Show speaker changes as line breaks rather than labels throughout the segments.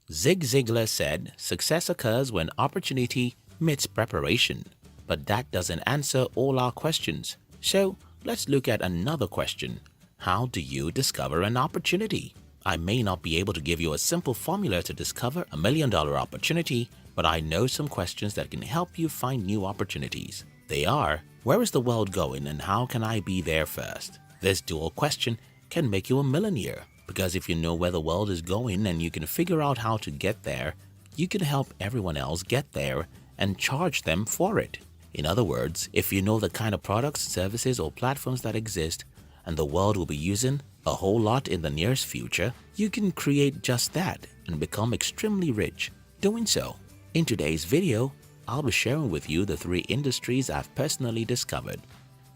Zig Ziglar said success occurs when opportunity meets preparation. But that doesn't answer all our questions. So let's look at another question. How do you discover an opportunity? I may not be able to give you a simple formula to discover $1 million opportunity, but I know some questions that can help you find new opportunities. They are, where is the world going and how can I be there first? This dual question can make you a millionaire, because if you know where the world is going and you can figure out how to get there, you can help everyone else get there and charge them for it. In other words, if you know the kind of products, services, or platforms that exist and the world will be using a whole lot in the nearest future, you can create just that and become extremely rich doing so. In today's video, I'll be sharing with you the 3 industries I've personally discovered.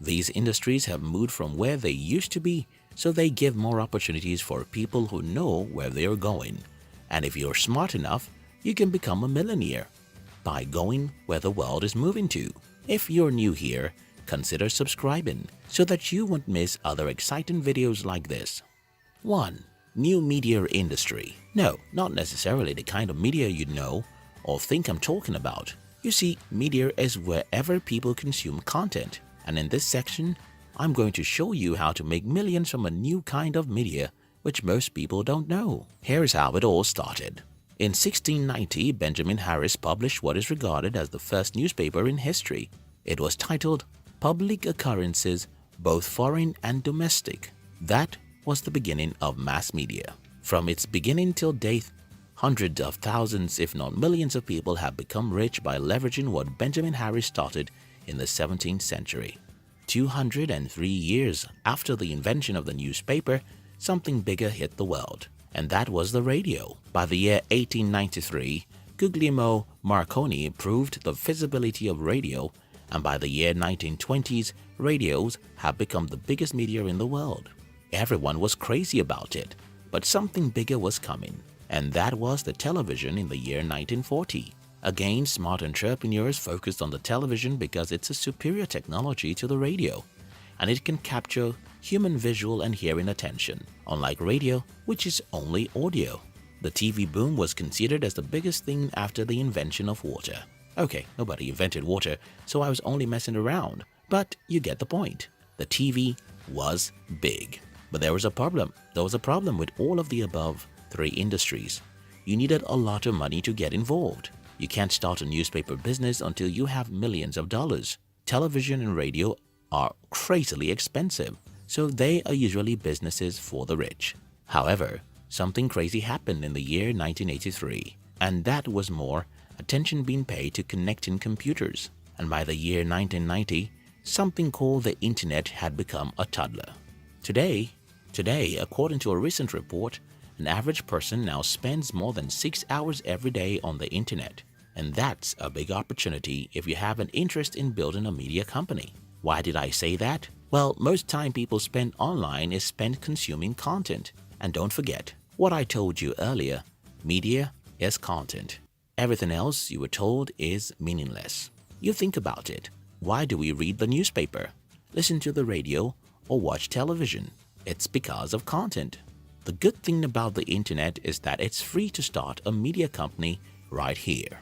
These industries have moved from where they used to be, so they give more opportunities for people who know where they are going. And if you're smart enough, you can become a millionaire by going where the world is moving to. If you're new here, consider subscribing so that you won't miss other exciting videos like this. 1. New media industry. No, not necessarily the kind of media you know or think I'm talking about. You see, media is wherever people consume content, and in this section, I'm going to show you how to make millions from a new kind of media which most people don't know. Here's how it all started. In 1690, Benjamin Harris published what is regarded as the first newspaper in history. It was titled Public Occurrences, Both Foreign and Domestic. That was the beginning of mass media. From its beginning till date, hundreds of thousands, if not millions of people have become rich by leveraging what Benjamin Harris started in the 17th century. 203 years after the invention of the newspaper, something bigger hit the world, and that was the radio. By the year 1893, Guglielmo Marconi proved the feasibility of radio, and by the year 1920s, radios have become the biggest media in the world. Everyone was crazy about it, but something bigger was coming, and that was the television in the year 1940. Again, smart entrepreneurs focused on the television because it's a superior technology to the radio, and it can capture human visual and hearing attention, unlike radio, which is only audio. The TV boom was considered as the biggest thing after the invention of water. Okay, nobody invented water, so I was only messing around, but you get the point. The TV was big. But there was a problem. There was a problem with all of the above 3 industries. You needed a lot of money to get involved. You can't start a newspaper business until you have millions of dollars. Television and radio are crazily expensive, so they are usually businesses for the rich. However, something crazy happened in the year 1983, and that was more attention being paid to connecting computers. And by the year 1990, something called the internet had become a toddler. Today, according to a recent report, an average person now spends more than 6 hours every day on the internet. And that's a big opportunity if you have an interest in building a media company. Why did I say that? Well, most time people spend online is spent consuming content. And don't forget what I told you earlier, media is content. Everything else you were told is meaningless. You think about it. Why do we read the newspaper, listen to the radio, or watch television? It's because of content. The good thing about the internet is that it's free to start a media company right here.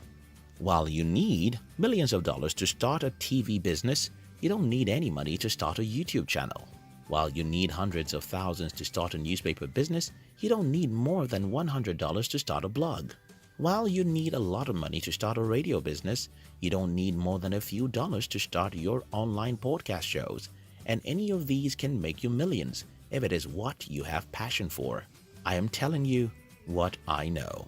While you need millions of dollars to start a TV business, you don't need any money to start a YouTube channel. While you need hundreds of thousands to start a newspaper business, you don't need more than $100 to start a blog. While you need a lot of money to start a radio business, you don't need more than a few dollars to start your online podcast shows. And any of these can make you millions if it is what you have passion for. I am telling you what I know.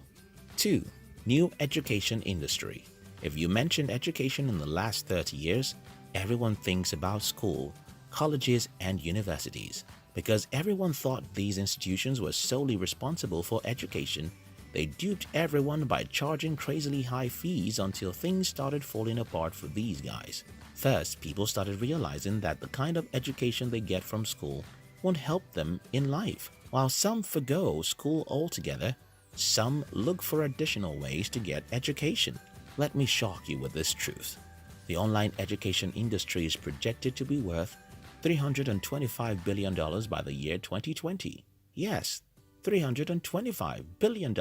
2. New education industry. If you mention education in the last 30 years, everyone thinks about school, colleges, and universities. Because everyone thought these institutions were solely responsible for education, they duped everyone by charging crazily high fees until things started falling apart for these guys. First, people started realizing that the kind of education they get from school won't help them in life. While some forgo school altogether, some look for additional ways to get education. Let me shock you with this truth. The online education industry is projected to be worth $325 billion by the year 2020. Yes, $325 billion.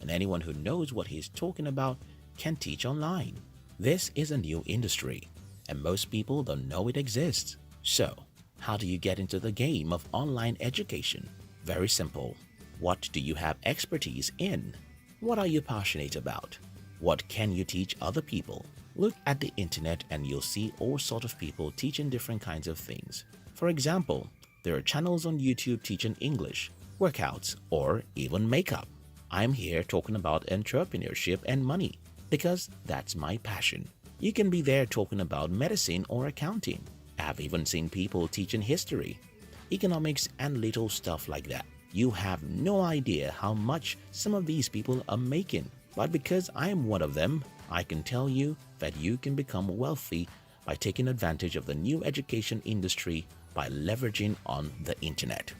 and anyone who knows what he's talking about can teach online. This is a new industry, and most people don't know it exists. So, how do you get into the game of online education? Very simple. What do you have expertise in? What are you passionate about? What can you teach other people? Look at the internet and you'll see all sorts of people teaching different kinds of things. For example, there are channels on YouTube teaching English, workouts, or even makeup. I'm here talking about entrepreneurship and money because that's my passion. You can be there talking about medicine or accounting. I've even seen people teaching history, economics, and little stuff like that. You have no idea how much some of these people are making, but because I am one of them, I can tell you that you can become wealthy by taking advantage of the new education industry by leveraging on the internet.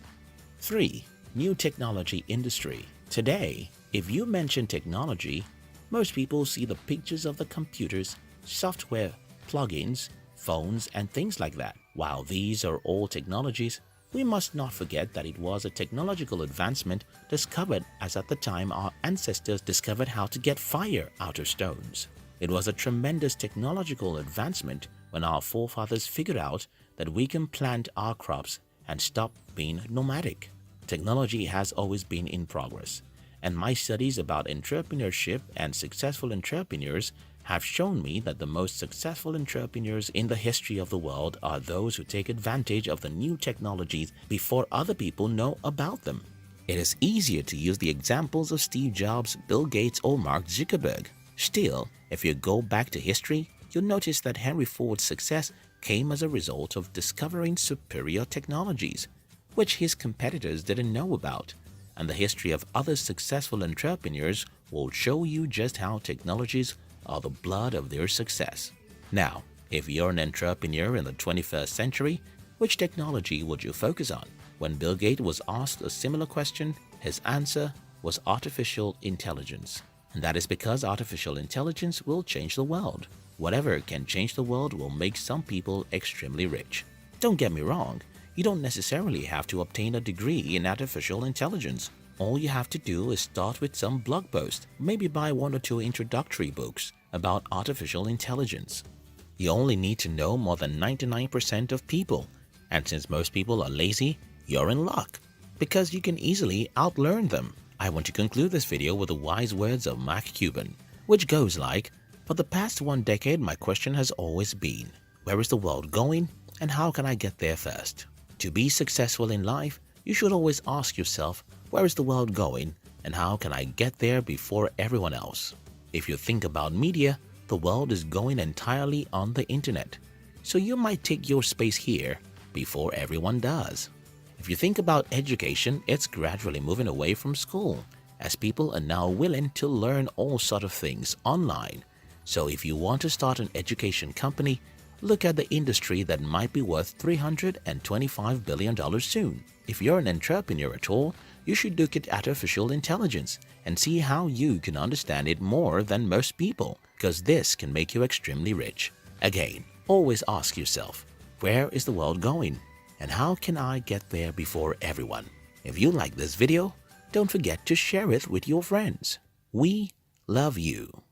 3. New technology industry. Today, if you mention technology, most people see the pictures of the computers, software, plugins, phones, and things like that. While these are all technologies, we must not forget that it was a technological advancement discovered as at the time our ancestors discovered how to get fire out of stones. It was a tremendous technological advancement when our forefathers figured out that we can plant our crops and stop being nomadic. Technology has always been in progress, and my studies about entrepreneurship and successful entrepreneurs have shown me that the most successful entrepreneurs in the history of the world are those who take advantage of the new technologies before other people know about them. It is easier to use the examples of Steve Jobs, Bill Gates, or Mark Zuckerberg. Still, if you go back to history, you'll notice that Henry Ford's success came as a result of discovering superior technologies, which his competitors didn't know about. And the history of other successful entrepreneurs will show you just how technologies are the blood of their success. Now, if you're an entrepreneur in the 21st century, which technology would you focus on? When Bill Gates was asked a similar question, his answer was artificial intelligence. And that is because artificial intelligence will change the world. Whatever can change the world will make some people extremely rich. Don't get me wrong, you don't necessarily have to obtain a degree in artificial intelligence. All you have to do is start with some blog post, maybe buy 1 or 2 introductory books about artificial intelligence. You only need to know more than 99% of people, and since most people are lazy, you're in luck, because you can easily outlearn them. I want to conclude this video with the wise words of Mark Cuban, which goes like, "For the past 1 decade, my question has always been, where is the world going and how can I get there first?" To be successful in life, you should always ask yourself, where is the world going and how can I get there before everyone else? If you think about media, the world is going entirely on the internet, so you might take your space here before everyone does. If you think about education, it's gradually moving away from school, as people are now willing to learn all sorts of things online. So if you want to start an education company, look at the industry that might be worth $325 billion soon. If you're an entrepreneur at all, you should look at artificial intelligence and see how you can understand it more than most people, because this can make you extremely rich. Again, always ask yourself, where is the world going and how can I get there before everyone? If you like this video, don't forget to share it with your friends. We love you.